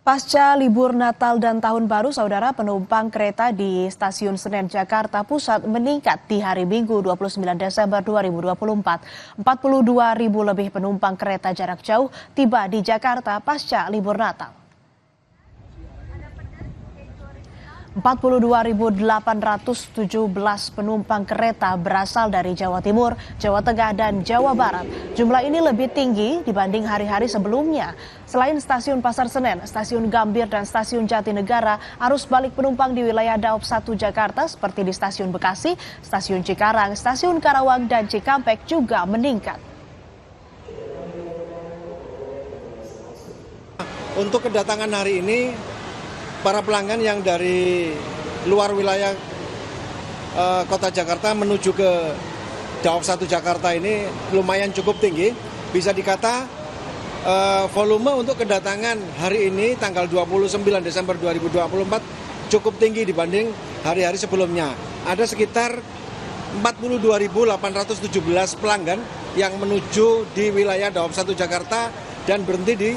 Pasca libur Natal dan Tahun Baru, saudara, penumpang kereta di Stasiun Senen, Jakarta Pusat meningkat di hari Minggu 29 Desember 2024. 42.000 lebih penumpang kereta jarak jauh tiba di Jakarta pasca libur Natal. 42.817 penumpang kereta berasal dari Jawa Timur, Jawa Tengah, dan Jawa Barat. Jumlah ini lebih tinggi dibanding hari-hari sebelumnya. Selain stasiun Pasar Senen, stasiun Gambir, dan stasiun Jatinegara, arus balik penumpang di wilayah Daop 1 Jakarta seperti di stasiun Bekasi, stasiun Cikarang, stasiun Karawang, dan Cikampek juga meningkat. Untuk kedatangan hari ini, para pelanggan yang dari luar wilayah kota Jakarta menuju ke Daop 1 Jakarta ini lumayan cukup tinggi. Bisa dikata volume untuk kedatangan hari ini tanggal 29 Desember 2024 cukup tinggi dibanding hari-hari sebelumnya. Ada sekitar 42.817 pelanggan yang menuju di wilayah Daop 1 Jakarta dan berhenti di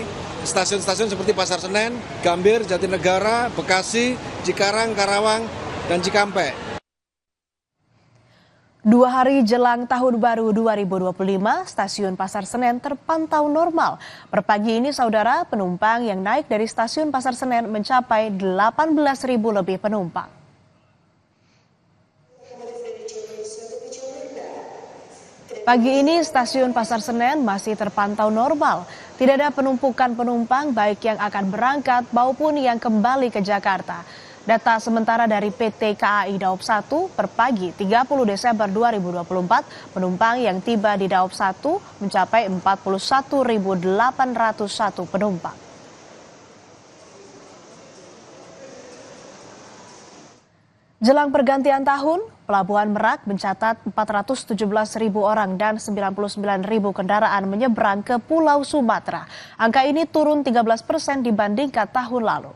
stasiun-stasiun seperti Pasar Senen, Gambir, Jatinegara, Bekasi, Cikarang, Karawang, dan Cikampek. 2 hari jelang Tahun Baru 2025, stasiun Pasar Senen terpantau normal. Per pagi ini, saudara, penumpang yang naik dari stasiun Pasar Senen mencapai 18.000 lebih penumpang. Pagi ini stasiun Pasar Senen masih terpantau normal. Tidak ada penumpukan penumpang baik yang akan berangkat maupun yang kembali ke Jakarta. Data sementara dari PT KAI Daop 1 per pagi 30 Desember 2024, penumpang yang tiba di Daop 1 mencapai 41.801 penumpang. Jelang pergantian tahun, Pelabuhan Merak mencatat 417.000 orang dan 99.000 kendaraan menyeberang ke Pulau Sumatera. Angka ini turun 13% dibandingkan tahun lalu.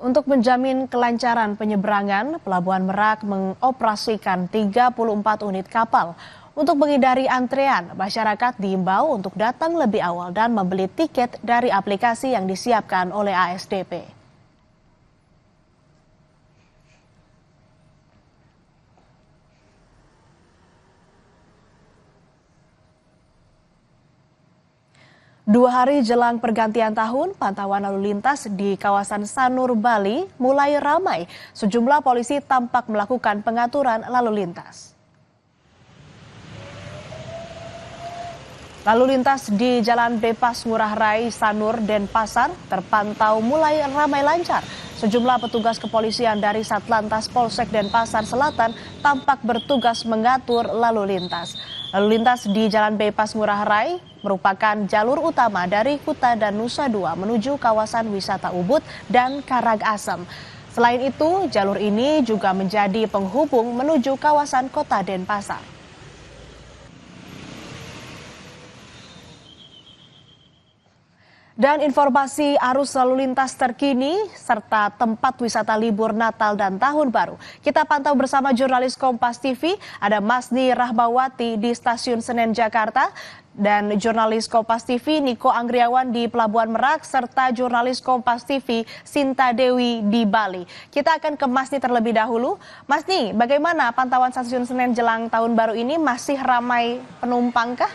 Untuk menjamin kelancaran penyeberangan, Pelabuhan Merak mengoperasikan 34 unit kapal. Untuk menghindari antrean, masyarakat diimbau untuk datang lebih awal dan membeli tiket dari aplikasi yang disiapkan oleh ASDP. Dua hari jelang pergantian tahun, pantauan lalu lintas di kawasan Sanur, Bali mulai ramai. Sejumlah polisi tampak melakukan pengaturan lalu lintas. Lalu lintas di Jalan Bebas Ngurah Rai, Sanur, Denpasar terpantau mulai ramai lancar. Sejumlah petugas kepolisian dari Satlantas Polsek Denpasar Selatan tampak bertugas mengatur lalu lintas. Lalu lintas di Jalan Bebas Ngurah Rai merupakan jalur utama dari Kuta dan Nusa Dua menuju kawasan wisata Ubud dan Karangasem. Selain itu, jalur ini juga menjadi penghubung menuju kawasan kota Denpasar. Dan informasi arus lalu lintas terkini serta tempat wisata libur Natal dan Tahun Baru. Kita pantau bersama jurnalis Kompas TV, ada Masni Rahmawati di Stasiun Senen, Jakarta, dan jurnalis Kompas TV Niko Anggriawan di Pelabuhan Merak, serta jurnalis Kompas TV Sinta Dewi di Bali. Kita akan ke Masni terlebih dahulu. Masni, bagaimana pantauan Stasiun Senen jelang Tahun Baru ini? Masih ramai penumpang kah?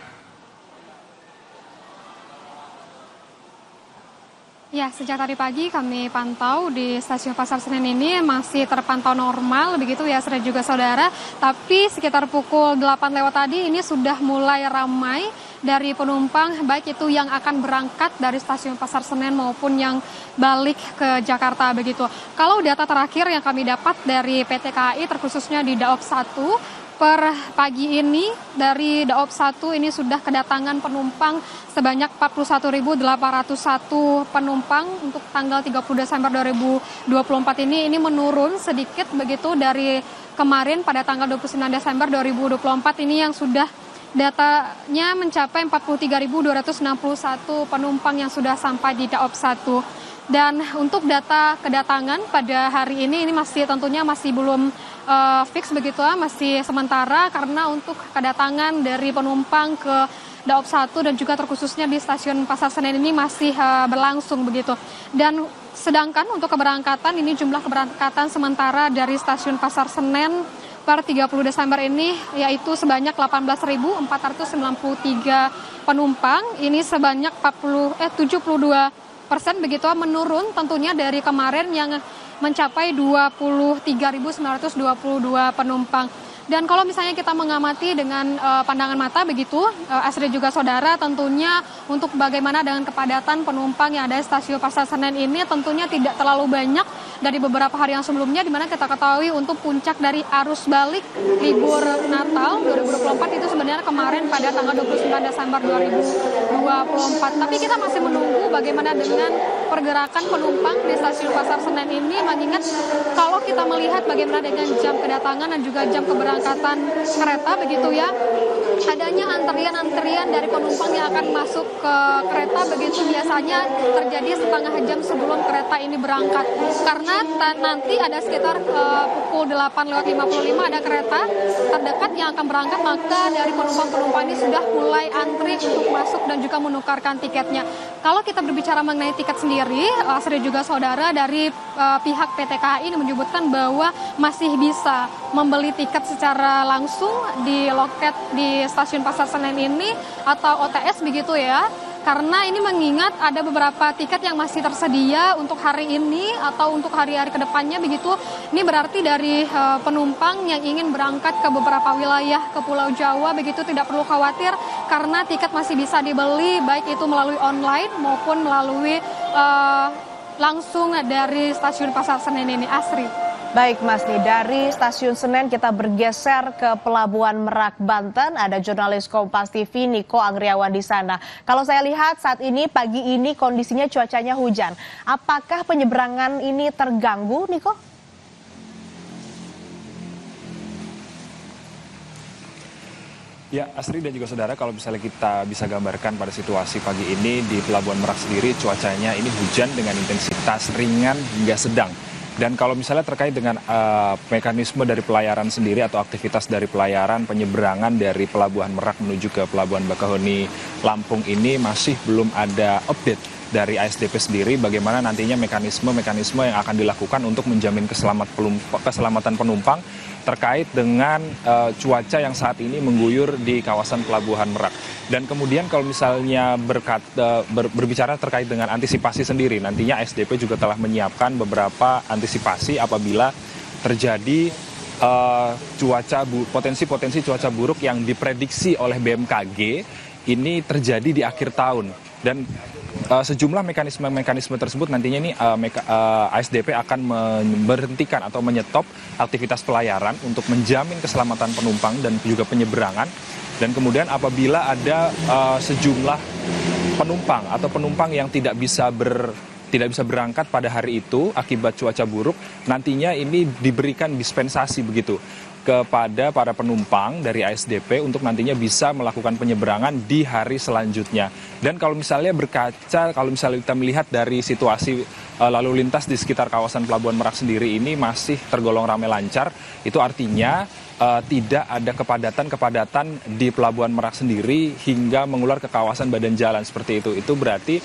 Ya, sejak tadi pagi kami pantau di stasiun Pasar Senen ini masih terpantau normal begitu ya, dan juga saudara. Tapi sekitar pukul 8 lewat tadi ini sudah mulai ramai dari penumpang, baik itu yang akan berangkat dari stasiun Pasar Senen maupun yang balik ke Jakarta begitu. Kalau data terakhir yang kami dapat dari PT KAI terkhususnya di Daop 1, per pagi ini dari Daop 1 ini sudah kedatangan penumpang sebanyak 41.801 penumpang untuk tanggal 30 Desember 2024 ini menurun sedikit begitu dari kemarin pada tanggal 29 Desember 2024 ini yang sudah datanya mencapai 43.261 penumpang yang sudah sampai di Daop 1. Dan untuk data kedatangan pada hari ini masih tentunya masih belum fix begitu ya, masih sementara karena untuk kedatangan dari penumpang ke Daob 1 dan juga terkhususnya di stasiun Pasar Senen ini masih berlangsung begitu. Dan sedangkan untuk keberangkatan ini jumlah keberangkatan sementara dari stasiun Pasar Senen per 30 Desember ini yaitu sebanyak 18.493 penumpang. Ini sebanyak 72% begitu menurun tentunya dari kemarin yang mencapai 23.922 penumpang. Dan kalau misalnya kita mengamati dengan pandangan mata begitu, Asri juga saudara, tentunya untuk bagaimana dengan kepadatan penumpang yang ada di stasiun Pasar Senen ini tentunya tidak terlalu banyak dari beberapa hari yang sebelumnya, di mana kita ketahui untuk puncak dari arus balik libur Natal 2024 itu sebenarnya kemarin pada tanggal 29 Desember 2024. Tapi kita masih menunggu bagaimana dengan pergerakan penumpang di stasiun Pasar Senen ini, mengingat kalau kita melihat bagaimana dengan jam kedatangan dan juga jam keberangkatan kereta begitu ya, adanya antrian-antrian dari penumpang yang akan masuk ke kereta begitu biasanya terjadi setengah jam sebelum kereta ini berangkat, karena nanti ada sekitar pukul 8:55 ada kereta terdekat yang akan berangkat, maka dari penumpang-penumpang ini sudah mulai antri untuk masuk dan juga menukarkan tiketnya. Kalau kita berbicara mengenai tiket sendiri, Asri juga saudara, dari pihak PT KAI ini menyebutkan bahwa masih bisa membeli tiket secara langsung di loket di stasiun Pasar Senen ini atau OTS begitu ya. Karena ini mengingat ada beberapa tiket yang masih tersedia untuk hari ini atau untuk hari-hari kedepannya begitu. Ini berarti dari penumpang yang ingin berangkat ke beberapa wilayah ke Pulau Jawa begitu tidak perlu khawatir karena tiket masih bisa dibeli baik itu melalui online maupun melalui langsung dari stasiun Pasar Senen ini. Asri. Baik Mas nih, dari stasiun Senen kita bergeser ke Pelabuhan Merak, Banten. Ada jurnalis Kompas TV Niko Anggriawan di sana. Kalau saya lihat saat ini pagi ini kondisinya cuacanya hujan. Apakah penyeberangan ini terganggu, Niko? Ya, Asri dan juga saudara, kalau misalnya kita bisa gambarkan pada situasi pagi ini di Pelabuhan Merak sendiri, cuacanya ini hujan dengan intensitas ringan hingga sedang. Dan kalau misalnya terkait dengan mekanisme dari pelayaran sendiri atau aktivitas dari pelayaran penyeberangan dari Pelabuhan Merak menuju ke Pelabuhan Bakahuni Lampung ini masih belum ada update dari ASDP sendiri bagaimana nantinya mekanisme yang akan dilakukan untuk menjamin keselamatan penumpang terkait dengan cuaca yang saat ini mengguyur di kawasan Pelabuhan Merak. Dan kemudian kalau misalnya berbicara terkait dengan antisipasi sendiri, nantinya ASDP juga telah menyiapkan beberapa antisipasi apabila terjadi potensi cuaca buruk yang diprediksi oleh BMKG ini terjadi di akhir tahun. Dan sejumlah mekanisme tersebut nantinya ini ASDP akan memberhentikan atau menyetop aktivitas pelayaran untuk menjamin keselamatan penumpang dan juga penyeberangan. Dan kemudian apabila ada sejumlah penumpang yang tidak bisa berangkat pada hari itu akibat cuaca buruk, nantinya ini diberikan dispensasi begitu kepada para penumpang dari ASDP untuk nantinya bisa melakukan penyeberangan di hari selanjutnya. Dan kalau misalnya kita melihat dari situasi lalu lintas di sekitar kawasan Pelabuhan Merak sendiri ini masih tergolong ramai lancar, itu artinya tidak ada kepadatan di Pelabuhan Merak sendiri hingga mengular ke kawasan badan jalan seperti itu. Itu berarti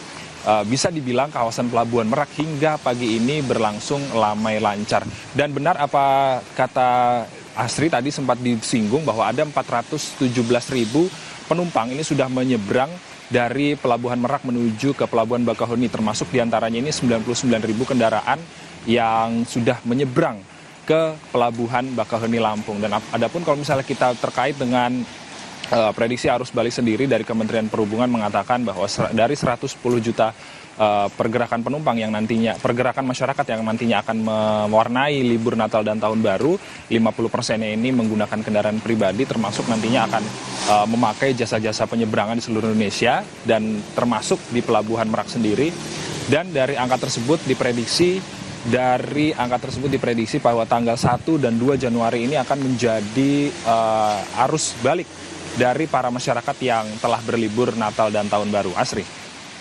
bisa dibilang kawasan Pelabuhan Merak hingga pagi ini berlangsung ramai lancar. Dan benar apa kata Asri tadi sempat disinggung bahwa ada 417.000 penumpang ini sudah menyeberang dari Pelabuhan Merak menuju ke Pelabuhan Bakahuni, termasuk diantaranya ini 99.000 kendaraan yang sudah menyeberang ke Pelabuhan Bakahuni Lampung. Dan adapun kalau misalnya kita terkait dengan prediksi arus balik sendiri dari Kementerian Perhubungan mengatakan bahwa dari 110 juta pergerakan penumpang yang nantinya, pergerakan masyarakat yang nantinya akan mewarnai libur Natal dan Tahun Baru, 50%-nya ini menggunakan kendaraan pribadi, termasuk nantinya akan memakai jasa-jasa penyeberangan di seluruh Indonesia dan termasuk di Pelabuhan Merak sendiri. Dan dari angka tersebut diprediksi bahwa tanggal 1 dan 2 Januari ini akan menjadi arus balik dari para masyarakat yang telah berlibur Natal dan Tahun Baru. Asri.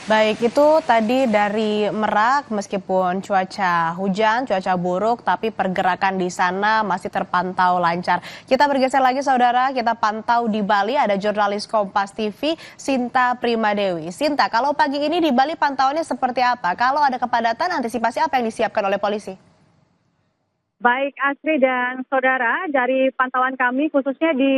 Baik, itu tadi dari Merak, meskipun cuaca hujan, cuaca buruk, tapi pergerakan di sana masih terpantau lancar. Kita bergeser lagi saudara, kita pantau di Bali ada jurnalis Kompas TV, Sinta Primadewi. Sinta, kalau pagi ini di Bali pantauannya seperti apa? Kalau ada kepadatan, antisipasi apa yang disiapkan oleh polisi? Baik Asri dan saudara, dari pantauan kami khususnya di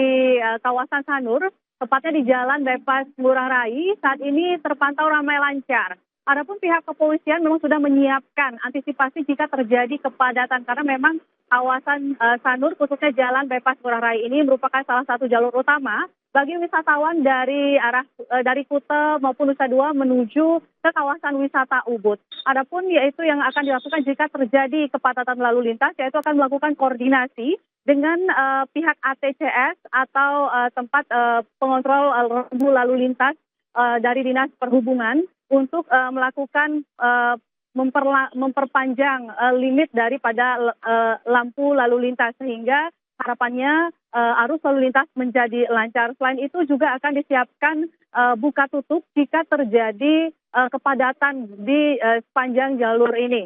kawasan Sanur, tepatnya di Jalan Bypass Ngurah Rai, saat ini terpantau ramai lancar. Adapun pihak kepolisian memang sudah menyiapkan antisipasi jika terjadi kepadatan karena memang kawasan Sanur khususnya Jalan Bypass Ngurah Rai ini merupakan salah satu jalur utama bagi wisatawan dari dari Kuta maupun Nusa Dua menuju ke kawasan wisata Ubud. Adapun yaitu yang akan dilakukan jika terjadi kepadatan lalu lintas, yaitu akan melakukan koordinasi dengan pihak ATCS atau tempat pengontrol rambu lalu lintas dari Dinas Perhubungan untuk melakukan memperpanjang limit daripada lampu lalu lintas sehingga harapannya arus lalu lintas menjadi lancar. Selain itu juga akan disiapkan buka tutup jika terjadi kepadatan di sepanjang jalur ini.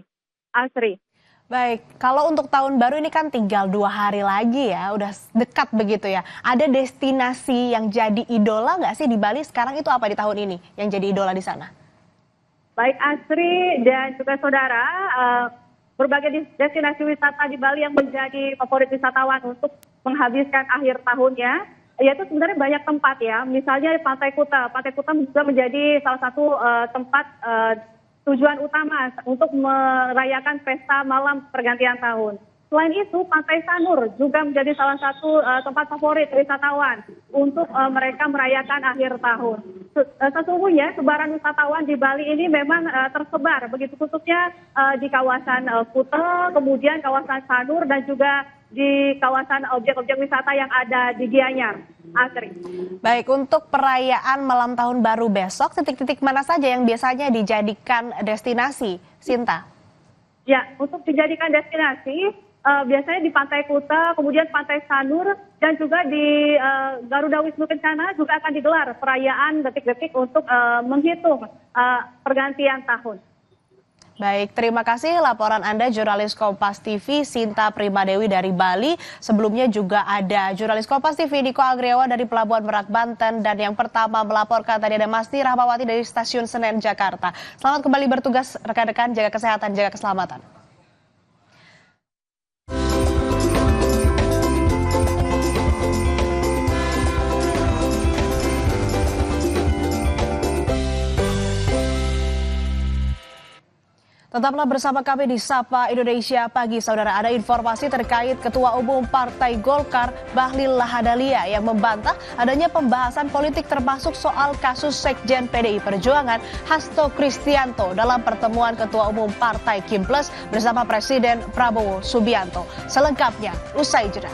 Asri. Baik, kalau untuk tahun baru ini kan tinggal 2 hari lagi ya, udah dekat begitu ya. Ada destinasi yang jadi idola nggak sih di Bali sekarang, itu apa di tahun ini yang jadi idola di sana? Baik Asri dan juga saudara, berbagai destinasi wisata di Bali yang menjadi favorit wisatawan untuk menghabiskan akhir tahunnya, yaitu sebenarnya banyak tempat ya. Misalnya Pantai Kuta. Pantai Kuta juga menjadi salah satu tempat tujuan utama untuk merayakan pesta malam pergantian tahun. Selain itu, Pantai Sanur juga menjadi salah satu tempat favorit wisatawan untuk mereka merayakan akhir tahun. Sesungguhnya sebaran wisatawan di Bali ini memang tersebar, begitu khususnya di kawasan Kuta, kemudian kawasan Sanur, dan juga di kawasan objek-objek wisata yang ada di Gianyar. Asri. Baik, untuk perayaan malam tahun baru besok, titik-titik mana saja yang biasanya dijadikan destinasi, Sinta? Ya, untuk dijadikan destinasi, biasanya di Pantai Kuta, kemudian Pantai Sanur, dan juga di Garuda Wisnu Kencana juga akan digelar perayaan detik-detik untuk menghitung pergantian tahun. Baik, terima kasih laporan Anda jurnalis Kompas TV Sinta Primadewi dari Bali. Sebelumnya juga ada jurnalis Kompas TV Niko Agriawan dari Pelabuhan Merak Banten, dan yang pertama melaporkan tadi ada Masti Rahmawati dari Stasiun Senen Jakarta. Selamat kembali bertugas rekan-rekan, jaga kesehatan, jaga keselamatan. Tetaplah bersama kami di Sapa Indonesia Pagi, saudara. Ada informasi terkait Ketua Umum Partai Golkar, Bahlil Lahadalia, yang membantah adanya pembahasan politik termasuk soal kasus Sekjen PDI Perjuangan Hasto Kristianto dalam pertemuan Ketua Umum Partai Kim Plus bersama Presiden Prabowo Subianto. Selengkapnya usai jeda.